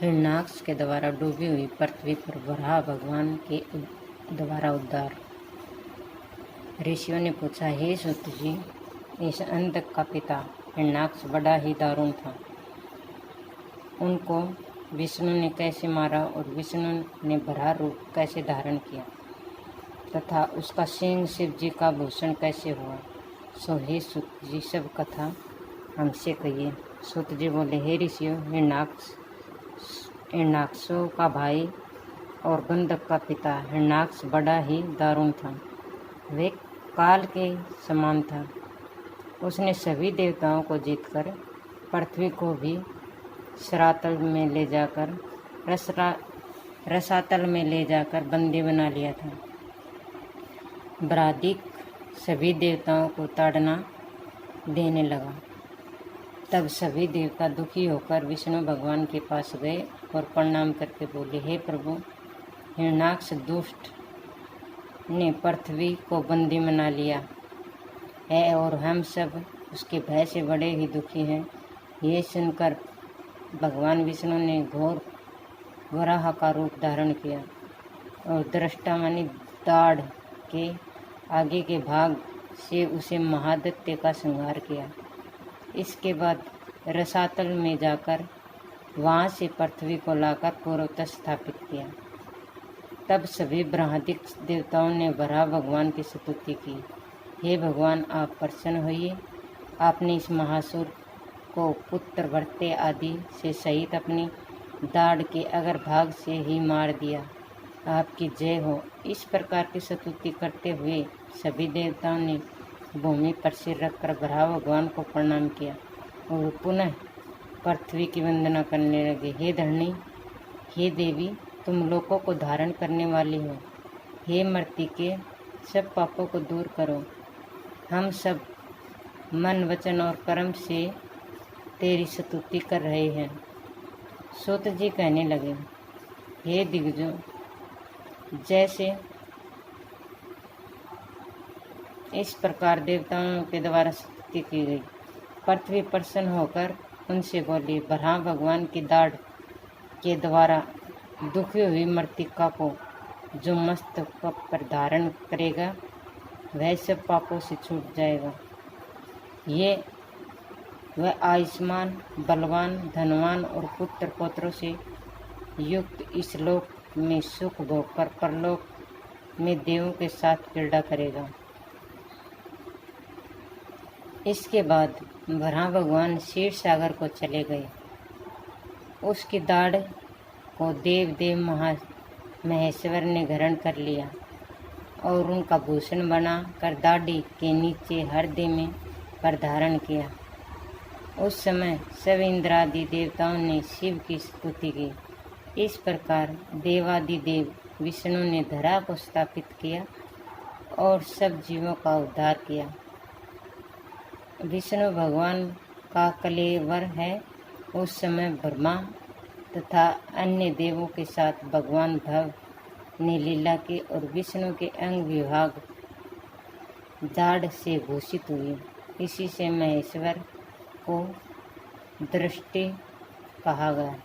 हिरण्याक्ष के द्वारा डूबी हुई पृथ्वी पर वराह भगवान के द्वारा उद्धार। ऋषियों ने पूछा, हे सूत जी, इस अंधक का पिता हिरण्याक्ष बड़ा ही दारुण था। उनको विष्णु ने कैसे मारा और विष्णु ने वराह रूप कैसे धारण किया तथा उसका सिंह शिव जी का भूषण कैसे हुआ, सो हे सूत जी सब कथा हमसे कहिए। सूत जी बोले, हे ऋषियों, हिरण्याक्षों का भाई और गंधक का पिता हिरण्याक्ष बड़ा ही दारुण था। वे काल के समान था। उसने सभी देवताओं को जीतकर पृथ्वी को भी रसातल में ले जाकर बंदी बना लिया था। बरादिक सभी देवताओं को ताड़ना देने लगा। तब सभी देवता दुखी होकर विष्णु भगवान के पास गए और प्रणाम करके बोले, हे प्रभु, हिरण्याक्ष दुष्ट ने पृथ्वी को बंदी बना लिया है और हम सब उसके भय से बड़े ही दुखी हैं। ये सुनकर भगवान विष्णु ने घोर वराह का रूप धारण किया और दृष्टा मानी दाढ़ के आगे के भाग से उसे महादैत्य का संहार किया। इसके बाद रसातल में जाकर वहाँ से पृथ्वी को लाकर पूर्वतः स्थापित किया। तब सभी बृहदिक देवताओं ने वराह भगवान की स्तुति की। हे भगवान, आप प्रसन्न होइए। आपने इस महासुर को पुत्र वर्ते आदि से सहित अपनी दाढ़ के अगर भाग से ही मार दिया। आपकी जय हो। इस प्रकार की स्तुति करते हुए सभी देवताओं ने भूमि पर सिर रखकर वराह भगवान को प्रणाम किया और पुनः पृथ्वी की वंदना करने लगे। हे धरणी, हे देवी, तुम लोगों को धारण करने वाली हो। हे मृत्यु के सब पापों को दूर करो। हम सब मन, वचन और कर्म से तेरी स्तुति कर रहे हैं। सूत जी कहने लगे, हे दिग्गजों, जैसे इस प्रकार देवताओं के द्वारा स्तुति की गई। पृथ्वी प्रसन्न होकर उनसे बोली, वराह भगवान की दाढ़ के द्वारा दुखी हुई मृतिका को जो मस्तक पर धारण करेगा वह सब पापों से छूट जाएगा। ये वह आयुष्मान, बलवान, धनवान और पुत्र पौत्रों से युक्त इस लोक में सुख भोग कर परलोक में देवों के साथ क्रीड़ा करेगा। इसके बाद वराह भगवान क्षीर सागर को चले गए। उसकी दाढ़ को देव महेश्वर ने ग्रहण कर लिया और उनका भूषण बना कर दाढ़ी के नीचे हृदय में पर धारण किया। उस समय सब इंद्रादि देवताओं ने शिव की स्तुति की। इस प्रकार देवादिदेव विष्णु ने धरा को स्थापित किया और सब जीवों का उद्धार किया। विष्णु भगवान का कलेवर है। उस समय ब्रह्मा तथा अन्य देवों के साथ भगवान भव ने लीला की और विष्णु के अंग विभाग दाढ़ से भूषित हुए। इसी से महेश्वर को दृष्टि कहा गया।